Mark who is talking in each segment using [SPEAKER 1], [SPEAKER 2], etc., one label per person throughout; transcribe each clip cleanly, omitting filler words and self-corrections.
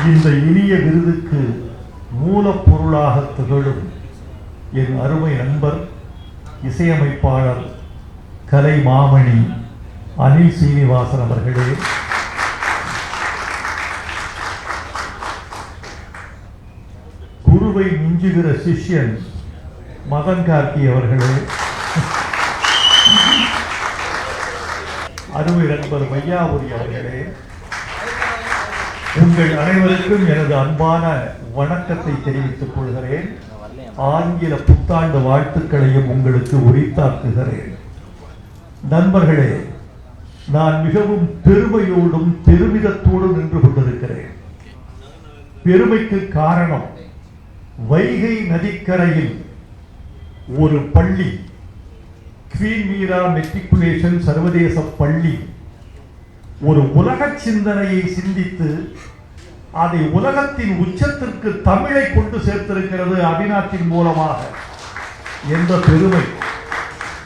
[SPEAKER 1] இந்த இனிய விருதுக்கு மூலப்பொருளாக திகழும் என் அருமை நண்பர் இசையமைப்பாளர் கலை மாமணி அனில் சீனிவாசன் அவர்களே, குருவை மிஞ்சுகிற சிஷ்யன் மதன் கார்கி அவர்களே, அருமை நண்பர் வையாபுரி அவர்களே, உங்கள் அனைவருக்கும் எனது அன்பான வணக்கத்தை தெரிவித்துக் கொள்கிறேன். ஆங்கில புத்தாண்டு வாழ்த்துக்களையும் உங்களுக்கு உரித்தாக்குகிறேன். நண்பர்களே, நான் மிகவும் பெருமையோடும் பெருமிதத்தோடும் நின்று கொண்டிருக்கிறேன். பெருமைக்கு காரணம், வைகை நதிக்கரையில் ஒரு பள்ளி, குவீன் மீரா மெட்ரிகுலேஷன் சர்வதேச பள்ளி, ஒரு உலக சிந்தனையை சிந்தித்து அதை உலகத்தின் உச்சத்திற்கு தமிழை கொண்டு சேர்த்திருக்கிறது அபிநாத்தின் மூலமாக. எந்த பெருமை!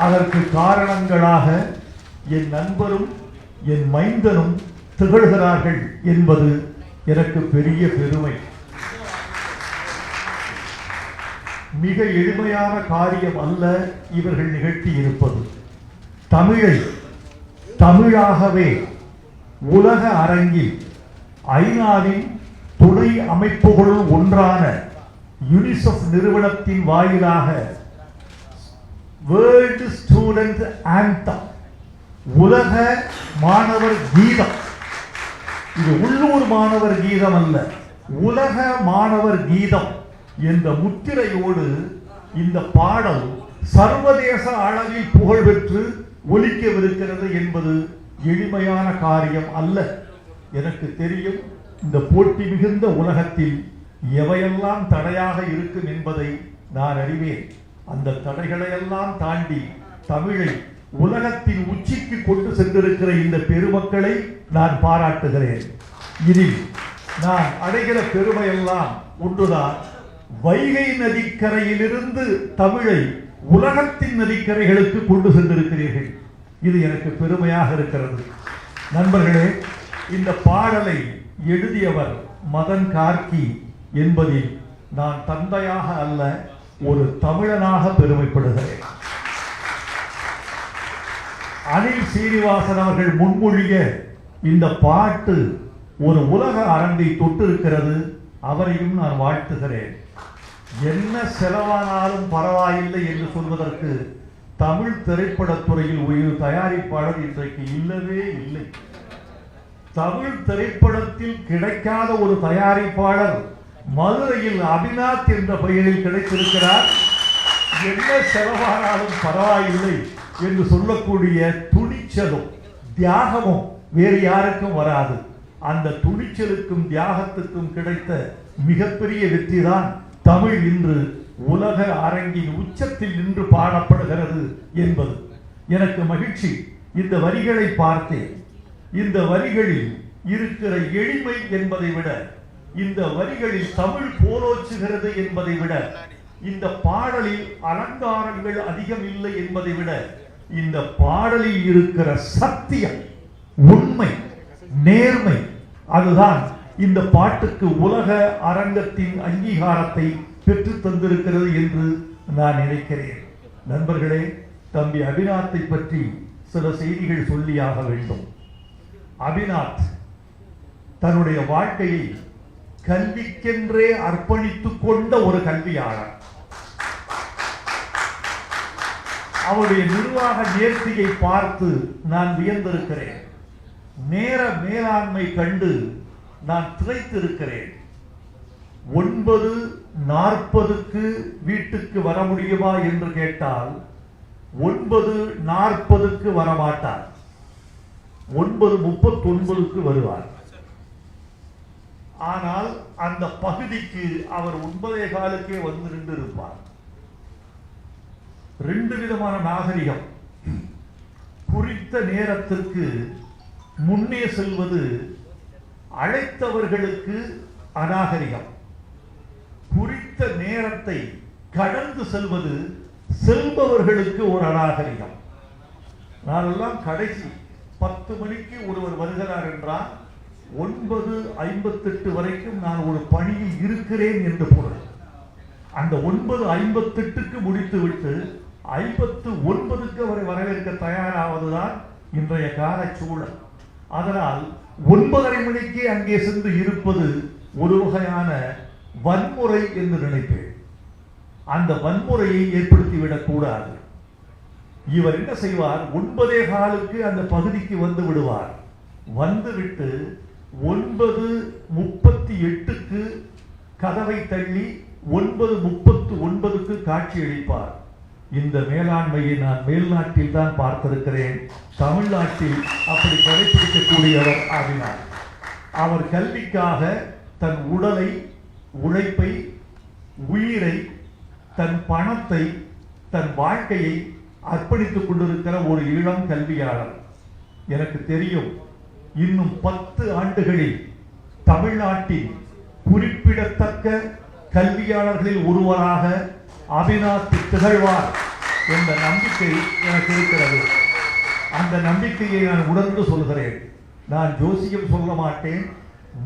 [SPEAKER 1] அதற்கு காரணங்களாக என் நண்பரும் என் மைந்தனும் திகழ்கிறார்கள் என்பது எனக்கு பெரிய பெருமை. மிக எளிமையான காரியம் அல்ல இவர்கள் நிகழ்த்தி இருப்பது. தமிழை தமிழாகவே உலக அரங்கில் ஐநாவின் துணை அமைப்புகளுள் ஒன்றான யுனிசெஃப் நிறுவனத்தின் வாயிலாக வேர்ல்ட் ஸ்டூடெண்ட் ஆந்தம், உலக மாணவர் கீதம், இது உள்ளூர் மாணவர் கீதம் அல்ல, உலக மாணவர் கீதம் என்ற முத்திரையோடு இந்த பாடல் சர்வதேச அளவில் புகழ் பெற்று ஒலிக்கவிருக்கிறது என்பது எளிமையான காரியம் அல்ல. எனக்கு தெரியும், இந்த போட்டி மிகுந்த உலகத்தில் எவையெல்லாம் தடையாக இருக்கும் என்பதை நான் அறிவேன். அந்த தடைகளையெல்லாம் தாண்டி தமிழை உலகத்தின் உச்சிக்கு கொண்டு சென்றிருக்கிற இந்த பெருமக்களை நான் பாராட்டுகிறேன். இதில் நான் அடைகிற பெருமையெல்லாம் ஒன்றுதான், வைகை நதிக்கரையிலிருந்து தமிழை உலகத்தின் நதிக்கரைகளுக்கு கொண்டு சென்றிருக்கிறீர்கள். இது எனக்கு பெருமையாக இருக்கிறது. நண்பர்களே, இந்த பாடலை எழுதியவர் மதன் கார்கி என்பதில் நான் தந்தையாக அல்ல, ஒரு தமிழனாக பெருமைப்படுகிறேன். அனில் சீனிவாசன் அவர்கள் முன்மொழிய இந்த பாட்டு ஒரு உலக அரங்கை தொட்டிருக்கிறது. அவரையும் நான் வாழ்த்துகிறேன். என்ன செலவானாலும் பரவாயில்லை என்று சொல்வதற்கு தமிழ் திரைப்படத்துறையில் ஒரு தயாரிப்பாளர் இன்றைக்கு இல்லவே இல்லை. தமிழ் திரைப்படத்தில் கிடைக்காத ஒரு தயாரிப்பாளர் மதுரையில் அபிநாத் என்ற பெயரில் கிடைத்திருக்கிறார். என்ன செலவானாலும் பரவாயில்லை என்று சொல்லக்கூடிய துணிச்சலும் தியாகமும் வேறு யாருக்கும் வராது. அந்த துணிச்சலுக்கும் தியாகத்துக்கும் கிடைத்த மிகப்பெரிய வெற்றிதான் தமிழ் இன்று உலக அரங்கின் உச்சத்தில் நின்று பாடப்படுகிறது என்பது எனக்கு மகிழ்ச்சி. இந்த வரிகளை பார்த்தேன். இந்த வரிகளில் இருக்கிற எளிமை என்பதை விட, இந்த வரிகளில் தமிழ் போலோச்சுகிறது என்பதை விட, இந்த பாடலில் அலங்காரங்கள் அதிகம் இல்லை என்பதை விட, இந்த பாடலில் இருக்கிற சத்தியம், உண்மை, நேர்மை, அதுதான் இந்த பாட்டுக்கு உலக அரங்கத்தின் அங்கீகாரத்தை பெற்று தந்திருக்கிறது என்று நான் நினைக்கிறேன். நண்பர்களே, தம்பி அபிநாத்தை பற்றி சில செய்திகள் சொல்லியாக வேண்டும். அபிநாத் தன்னுடைய வாழ்க்கையை கல்விக்கென்றே அர்ப்பணித்துக் கொண்ட ஒரு கல்வியாளர். அவருடைய நிர்வாக நேர்த்தியை பார்த்து நான் வியந்திருக்கிறேன். நேர மேலாண்மை கண்டு நான் திளைத்திருக்கிறேன். 9:40 வீட்டுக்கு வர முடியுமா என்று கேட்டால் 9:40 வரமாட்டார், 9:39 வருவார். ஆனால் அந்த பகுதிக்கு அவர் 9:15 வந்து நின்று இருப்பார். 2 விதமான நாகரிகம். குறித்த நேரத்திற்கு முன்னே செல்வது அழைத்தவர்களுக்கு அநாகரிகம். குறித்த நேரத்தை கடந்து செல்வது செல்பவர்களுக்கு ஒரு அநாகரிகம். நானெல்லாம் கடைசி 10 மணிக்கு ஒருவர் வருகிறார் என்றால் 9:58 வரைக்கும் நான் ஒரு பணியில் இருக்கிறேன் என்று பொருள். அந்த 9:58க்கு முடித்துவிட்டு 59க்கு அவரை வரவேற்க தயாராவதுதான் இன்றைய கால சூழல். அதனால் 9:30 மணிக்கு அங்கே சென்று இருப்பது ஒரு வகையான வன்முறை என்று நினைப்பேன். அந்த வன்முறையை ஏற்படுத்திவிடக் கூடாது. இவர் என்ன செய்வார், 9:15க்கு அந்த பகுதிக்கு வந்து விடுவார். வந்துவிட்டு 9:38க்கு கதவை தள்ளி 9:39க்கு காட்சி அளிப்பார். இந்த மேலாண்மையை நான் மேல்நாட்டில் தான் பார்த்திருக்கிறேன். தமிழ்நாட்டில் அப்படி கடைபிடிக்கக்கூடியவர் ஆகினார். அவர் கல்விக்காக தன் உடலை, உழைப்பை, உயிரை, தன் பணத்தை, தன் வாழ்க்கையை அர்ப்பணித்துக் கொண்டிருக்கிற ஒரு இளம் கல்வியாளர். எனக்கு தெரியும், இன்னும் 10 ஆண்டுகளில் தமிழ்நாட்டில் குறிப்பிடத்தக்க கல்வியாளர்களில் ஒருவராக அவினாஷ் திகழ்வார் என்ற நம்பிக்கை எனக்கு இருக்கிறது. அந்த நம்பிக்கையை நான் உணர்ந்து சொல்கிறேன். நான் ஜோசியம் சொல்ல மாட்டேன்,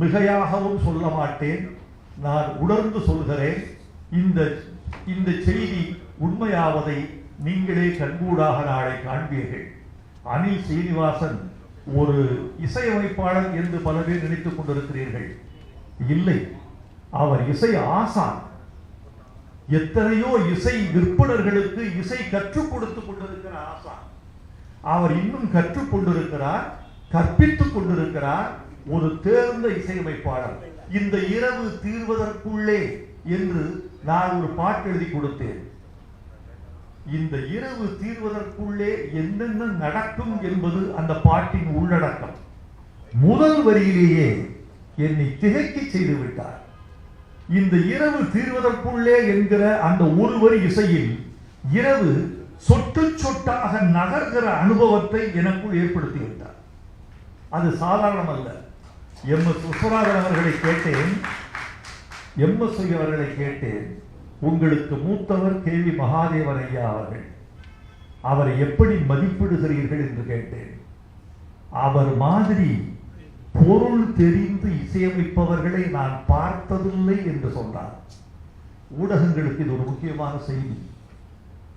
[SPEAKER 1] மிகையாகவும் சொல்ல மாட்டேன். நான் உணர்ந்து சொல்கிறேன். இந்த செய்தி உண்மையாவதை நீங்களே கண்கூடாக நாளை காண்பீர்கள். அனில் ஸ்ரீனிவாசன் ஒரு இசையமைப்பாளர் என்று பல பேர் நினைத்துக் கொண்டிருக்கிறீர்கள். இல்லை, அவர் இசை ஆசான். எத்தனையோ இசை விற்பனர்களுக்கு இசை கற்றுக் கொடுத்துக் கொண்டிருக்கிற ஆசான். அவர் இன்னும் கற்றுக் கொண்டிருக்கிறார், கற்பித்துக் கொண்டிருக்கிறார். ஒரு தேர்ந்த இசையமைப்பாளர். இந்த இரவு தீர்வதற்குள்ளே என்று நான் ஒரு பாட்டு எழுதி கொடுத்தேன். இந்த இரவு தீர்வதற்குள்ளே என்னென்ன நடக்கும் என்பது அந்த பாட்டின் உள்ளடக்கம். முதல் வரியிலேயே என்னை திகைக்க செய்து விட்டார். இந்த இரவு தீர்வதற்குள்ளே என்கிற அந்த ஒரு வரி இசையில் இரவு சொட்டு சொட்டாக நகர்கிற அனுபவத்தை எனக்குள் ஏற்படுத்தி விட்டார். அது சாதாரணமல்ல. எம்.எஸ். விஸ்வநாதன் அவர்களை கேட்டேன். எம்.எஸ். அவர்களை கேட்டேன், உங்களுக்கு மூத்தவர் கே.வி. மகாதேவன் ஐயா அவர்கள், அவரை எப்படி மதிப்பிடுகிறீர்கள் என்று கேட்டேன். அவர் மாதிரி பொருள் தெரிந்து இசையமைப்பவர்களை நான் பார்த்ததில்லை என்று சொன்னார். ஊடகங்களுக்கு இது ஒரு முக்கியமான செய்தி.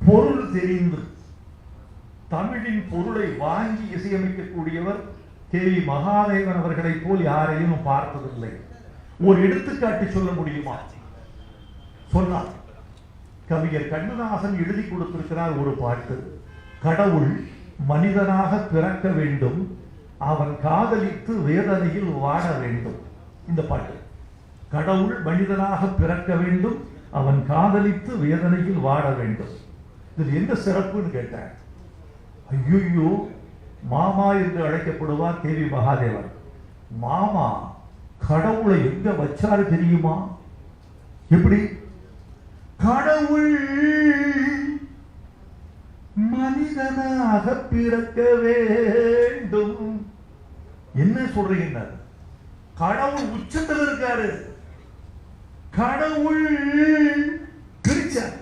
[SPEAKER 1] பொருள் தெரிந்து தமிழின் பொருளை வாங்கி இசையமைக்கக்கூடியவர் கே.வி. மகாதேவன் அவர்களை போல் யாரையும் பார்த்ததில்லை. ஒரு எடுத்துக்காட்டு சொல்ல முடியுமா? சொன்னார். கவிஞர் கண்ணதாசன் எழுதி கொடுத்திருக்கிறார் ஒரு பாட்டு. கடவுள் மனிதனாக பிறக்க வேண்டும், அவன் காதலித்து வேதனையில் வாட வேண்டும். இந்த பாட்டு. கடவுள் மனிதனாக பிறக்க வேண்டும், அவன் காதலித்து வேதனையில் வாட வேண்டும். இதில் என்ன சிறப்புன்னு கேட்டேன். ஐயோ, மாமா என்று அழைக்கப்படுவார் கே.வி. மகாதேவன். மாமா கடவுளை எங்க வச்சாரு தெரியுமா? எப்படி? கடவுள் மனிதனாக பிறக்க வேண்டும். என்ன சொல்றீங்க? கடவுள் உச்சத்தில் இருக்காரு. கடவுள் பிரிச்சார்.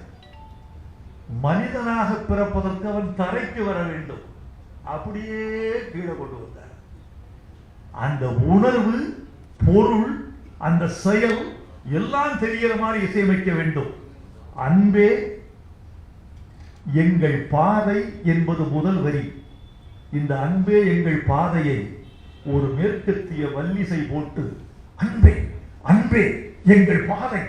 [SPEAKER 1] மனிதனாக பிறப்பதற்கு அவன் தரைக்கு வர வேண்டும். அப்படியே கீழே கொண்டு வந்தார். அந்த உணர்வு, பொருள், அந்த செயல் எல்லாம் தெரிகிற மாதிரி இசையமைக்க வேண்டும். அன்பே எங்கள் பாதை என்பது முதல் வரி. இந்த அன்பே எங்கள் பாதையை ஒரு மேற்கத்திய வல்லிசை போட்டு அன்பே அன்பே எங்கள் பாதை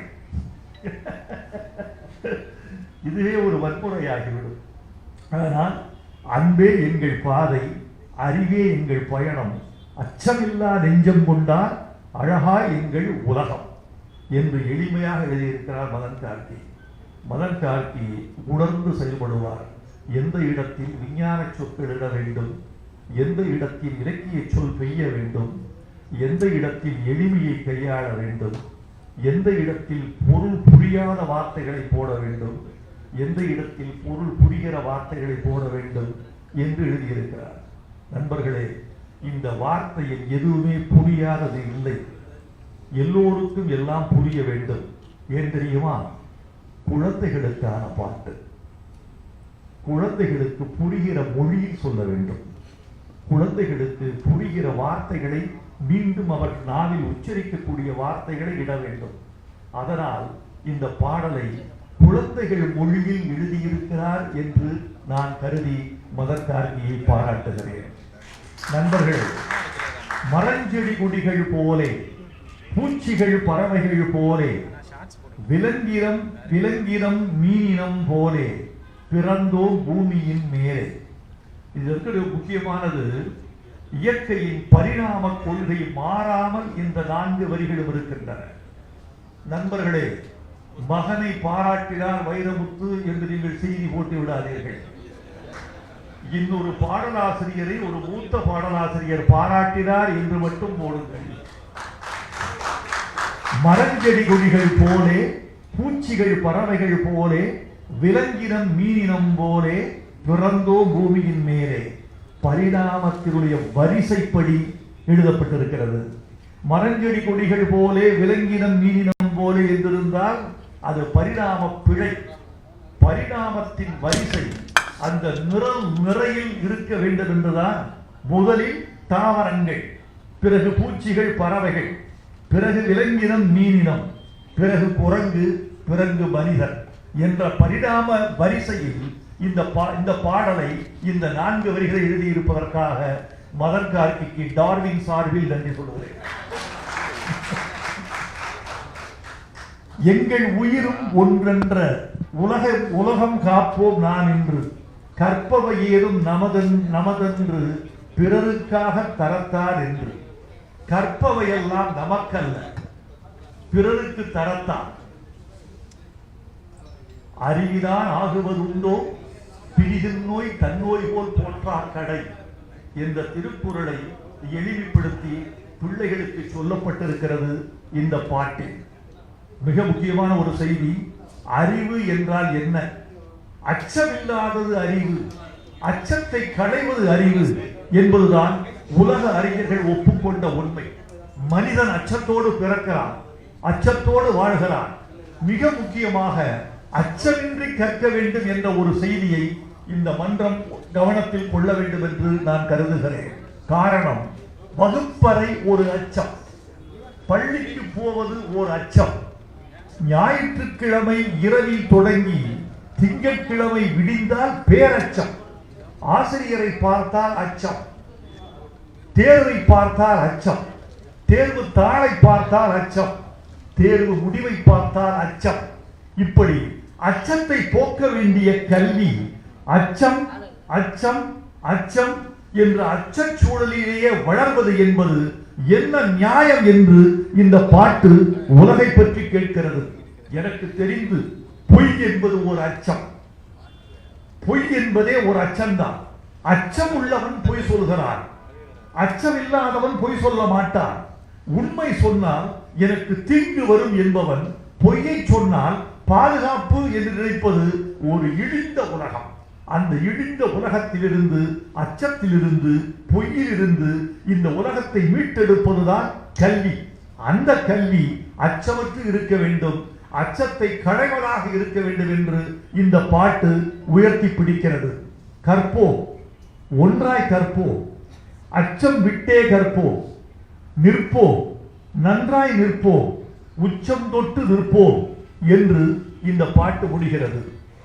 [SPEAKER 1] இதுவே ஒரு வன்முறையாகிவிடும். ஆனால் அன்பே எங்கள் பாதை, அறிவே எங்கள் பயணம், அச்சமில்லா நெஞ்சம் கொண்டார் அழகா எங்கள் உலகம் என்று எளிமையாக எழுதியிருக்கிறார் மதன் கார்கி. மதன் கார்கி உணர்ந்து செயல்படுவார். எந்த இடத்தில் விஞ்ஞான சொற்கள் இட வேண்டும், எந்த இடத்தில் இலக்கிய சொல் பெய்ய வேண்டும், எந்த இடத்தில் எளிமையை கையாள வேண்டும், எந்த இடத்தில் பொருள் புரியாத வார்த்தைகளை போட வேண்டும், எந்த இடத்தில் பொருள் புரிகிற வார்த்தைகளை போட வேண்டும் என்று எழுதியிருக்கிறார். நண்பர்களே, இந்த வார்த்தையில் எதுவுமே புரியாதது இல்லை. எல்லோருக்கும் எல்லாம் புரிய வேண்டும். ஏன் தெரியுமா? குழந்தைகளுக்கான பாட்டு. குழந்தைகளுக்கு புரிகிற மொழியில் சொல்ல வேண்டும். குழந்தைகளுக்கு புரிகிற வார்த்தைகளை மீண்டும் அவர் நாவில் உச்சரிக்கக்கூடிய வார்த்தைகளை இட வேண்டும். அதனால் இந்த பாடலை குழந்தைகள் மொழியில் எழுதியிருக்கிறார் என்று நான் கருதி மதர் கார்கியை பாராட்டுகிறேன். நண்பர்கள், மரஞ்செடி கொடிகள் போலே, பூச்சிகள் பறவைகள் போலே, விலங்கினம் மீனினம் போலே பிறந்தோம் பூமியின் மேலே. இதற்கு முக்கியமானது, இயற்கையின் பரிணாம கொள்கை மாறாமல் இந்த 4 வரிகளும் இருக்கின்றன. நண்பர்களே, மகனை பாராட்டினார் வைரமுத்து என்று நீங்கள் செய்தி போட்டு விடாதீர்கள். இன்னொரு பாடலாசிரியரை ஒரு மூத்த பாடலாசிரியர் பாராட்டினார் என்று மட்டும் போடுங்கள். மரஞ்செடி கொடிகள் போலே, பூச்சிகள் பறவைகள் போலே, விலங்கினம் மீனினம் போலே பிறந்தோ பூமியின் மேலே. பரிணாமத்தினுடைய வரிசைப்படி எழுதப்பட்டிருக்கிறது. மரஞ்செடி கொடிகள் போலே, விலங்கினம் மீனினம் போலே என்றிருந்தால் அது பரிணாம பிழை. பரிணாமத்தின் வரிசை அந்த நிறையில் இருக்க வேண்டும் என்றுதான் முதலில் தாவரங்கள், பிறகு பூச்சிகள் பறவைகள், பிறகு விலங்கினம் மீனினம், பிறகு குரங்கு, பிறகு மனிதன் என்ற பரிணாம வரிசையில் இந்த பாடலை இந்த 4 வரிகளை எழுதியிருப்பதற்காக மதர் கார்கிக்கு டார்வின் சார்பில் நன்றி சொல்கிறேன். எங்கள் உயிரும் ஒன்றென்ற உலகம் காப்போம் நான் என்று, கற்பவை ஏதும் நமதென்று பிறருக்காக தரத்தார் என்று. கற்பவையெல்லாம் நமக்கல்ல, பிறருக்கு தரத்தான். அறிவிதான் ஆகுவதுண்டோ பிரிதின் நோய் தன்னோய் போல் போற்றா கடை என்ற திருக்குறளை எளிமைப்படுத்தி பிள்ளைகளுக்கு சொல்லப்பட்டிருக்கிறது இந்த பாட்டில். மிக முக்கியமான ஒரு செய்தி, அறிவு என்றால் என்ன? அச்சமில்லாதது அறிவு, அச்சத்தை களைவது அறிவு என்பதுதான் உலக அறிஞர்கள் ஒப்புக்கொண்ட உண்மை. மனிதன் அச்சத்தோடு பிறக்கிறான், அச்சத்தோடு வாழ்கிறான். மிக முக்கியமாக அச்சமின்றி கற்க வேண்டும் என்ற ஒரு செய்தியை இந்த மன்றம் கவனத்தில் கொள்ள வேண்டும் என்று நான் கருதுகிறேன். காரணம், வகுப்பறை ஒரு அச்சம், பள்ளிக்கு போவது ஒரு அச்சம், ஞாயிற்றுக்கிழமை இரவில் தொடங்கி திங்கட்கிழமை விடிந்தால் பேரச்சம், ஆசிரியரை பார்த்தால் அச்சம், தேர்வை பார்த்தால் அச்சம், தேர்வு தாளை பார்த்தால் அச்சம், தேர்வு முடிவை பார்த்தால் அச்சம். இப்படி அச்சத்தை போக்க வேண்டிய கல்வி அச்சம் அச்சம் அச்சம் என்ற அச்சச் சூழலிலேயே வளர்வது என்பது என்ன நியாயம் என்று இந்த பாட்டு உலகை பற்றி கேட்கிறது. எனக்கு தெரிந்து பொய் என்பது ஒரு அச்சம், பொய் என்பதே ஒரு அச்சம்தான். அச்சம் உள்ளவன் பொய் சொல்கிறான், அச்சம் இல்லாதவன் பொய் சொல்ல மாட்டான். உண்மை சொன்னால் எனக்கு தீங்கு வரும் என்பவன் பொய்யை சொன்னால் பாதுகாப்பு என்று நினைப்பது ஒரு இழிந்த உலகம். அந்த இழிந்த உலகத்திலிருந்து, அச்சத்திலிருந்து, பொய்யிலிருந்து இந்த உலகத்தை மீட்டெடுப்பதுதான் கல்வி. அந்த கல்வி அச்சமற்று இருக்க வேண்டும், அச்சத்தை களைவதாக இருக்க வேண்டும் என்று இந்த பாட்டு உயர்த்தி பிடிக்கிறது. கற்போம், ஒன்றாய் கற்போம், அச்சம் விட்டே கற்போம், நிற்போம், நன்றாய் நிற்போம், உச்சம் தொட்டு நிற்போம் என்று இந்த பாட்டு முடிகிறது.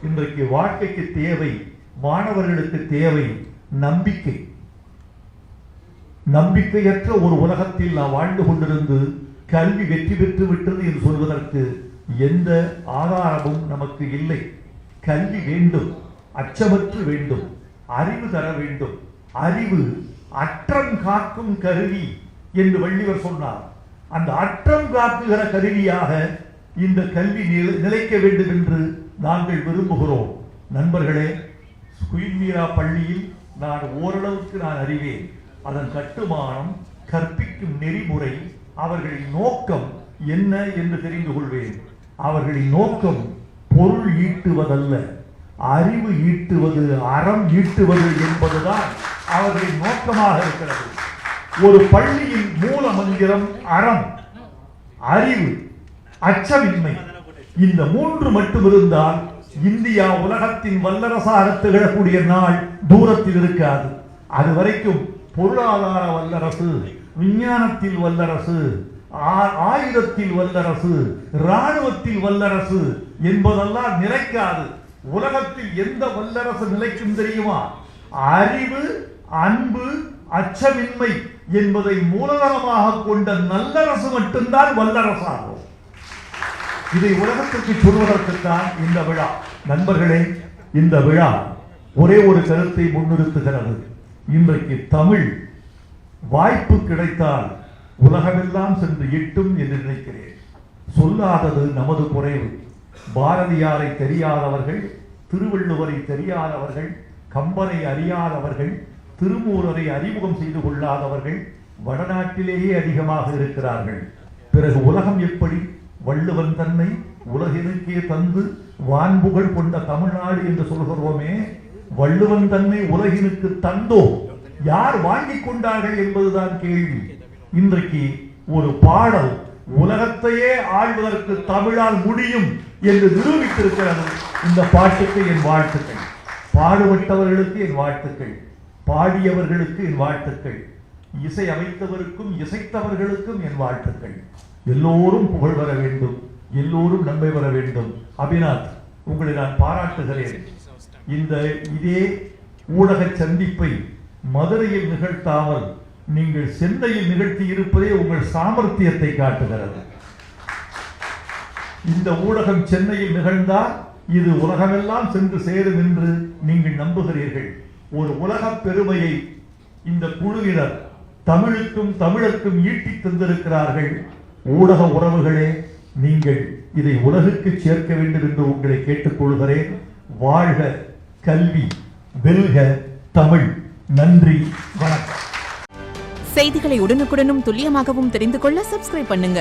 [SPEAKER 1] இன்றைக்கு வாழ்க்கைக்கு தேவை, மாணவர்களுக்கு தேவை நம்பிக்கை. நம்பிக்கையற்ற ஒரு உலகத்தில் நாம் வாழ்ந்து கொண்டிருந்து கல்வி வெற்றி பெற்று விட்டது என்று சொல்வதற்கு எந்த ஆதாரமும் நமக்கு இல்லை. கல்வி வேண்டும், அச்சமற்று வேண்டும், அறிவு தர வேண்டும். அறிவு அற்றம் காக்கும் கருவி என்று வள்ளுவர் சொன்னார். அந்த அற்றம் காக்குகிற கருவியாக இந்த கல்வி நிலைக்க வேண்டும் என்று நாங்கள் விரும்புகிறோம். நண்பர்களே, குயின் மீரா பள்ளியில் நான் ஓரளவுக்கு அறிவேன். அதன் கட்டுமானம், கற்பிக்கும் நெறிமுறை, அவர்களின் நோக்கம் என்ன என்று தெரிந்து கொள்வேன். அவர்களின் நோக்கம் பொருள் ஈட்டுவதல்ல, அறிவு ஈட்டுவது, அறம் ஈட்டுவது என்பதுதான் அவர்களின் நோக்கமாக இருக்கிறது. ஒரு பள்ளியின் மூல மந்திரம் அறம், அறிவு, அச்சமின்மை. இந்த 3 மட்டும் இருந்தால் இந்தியா உலகத்தின் வல்லரசாக திகழக்கூடிய நாள் தூரத்தில் இருக்காது. அது வரைக்கும் பொருளாதார வல்லரசு, விஞ்ஞானத்தில் வல்லரசு, ஆயுதத்தில் வல்லரசு, இராணுவத்தில் வல்லரசு என்பதெல்லாம் நிலைக்காது. உலகத்தில் எந்த வல்லரசு நிலைக்கும் தெரியுமா? அறிவு, அன்பு, அச்சமின்மை என்பதை மூலதனமாக கொண்ட நல்லரசு மட்டும்தான் வல்லரசாகும். இதை உலகத்திற்கு சொல்வதற்குத்தான் இந்த விழா. நண்பர்களே, இந்த விழா ஒரே ஒரு கருத்தை முன்னிறுத்துகிறது. இன்றைக்கு தமிழ் வாய்ப்பு கிடைத்தால் உலகமெல்லாம் சென்று எட்டும் என்று நினைக்கிறேன். சொல்லாதது நமது குறைவு. பாரதியாரை தெரியாதவர்கள், திருவள்ளுவரை தெரியாதவர்கள், கம்பனை அறியாதவர்கள், திருமூலரை அறிமுகம் செய்து கொள்ளாதவர்கள் வடநாட்டிலேயே அதிகமாக இருக்கிறார்கள். பிறகு உலகம் எப்படி வள்ளுவன் தன்னை உலகினுக்கே தந்து வான்புகழ் கொண்ட தமிழ்நாடு என்று சொல்கிறோமே, வள்ளுவன் தன்னை உலகினுக்கு தந்தோ யார் வாங்கிக் கொண்டார்கள் என்பதுதான் கேள்வி. இன்றைக்கு ஒரு பாடல் உலகத்தையே ஆள்வதற்கு தமிழால் முடியும் என்று நிரூபித்திருக்கிறது. இந்த பாட்டுக்கு என் வாழ்த்துக்கள். பாடுபட்டவர்களுக்கு என் வாழ்த்துக்கள், பாடியவர்களுக்கு என் வாழ்த்துக்கள், இசை அமைத்தவருக்கும் இசைத்தவர்களுக்கும் என் வாழ்த்துக்கள். எல்லோரும் புகழ் வர வேண்டும், எல்லோரும் நன்மை வர வேண்டும். அபிநாத், உங்களை நான் பாராட்டுகிறேன். இதே ஊடக சந்திப்பை மதுரையில் நிகழ்த்தாமல் நீங்கள் சென்னையில் நிகழ்த்தி இருப்பதே உங்கள் சாமர்த்தியத்தை காட்டுகிறது. இந்த ஊடகம் சென்னையில் நிகழ்ந்தால் இது உலகமெல்லாம் சென்று சேரும் என்று நீங்கள் நம்புகிறீர்கள். ஒரு உலக பெருமையை இந்த குழுவினர் தமிழுக்கும் தமிழருக்கும் ஈட்டி தந்திருக்கிறார்கள். ஊடக உறவுகளே, நீங்கள் இதை உலகுக்கு சேர்க்க வேண்டும் என்று உங்களை கேட்டுக்கொள்கிறேன். வாழ்க கல்வி, வெல்க தமிழ். நன்றி, வணக்கம்.
[SPEAKER 2] செய்திகளை உடனுக்குடனும் துல்லியமாகவும் தெரிந்து கொள்ள சப்ஸ்கிரைப் பண்ணுங்க.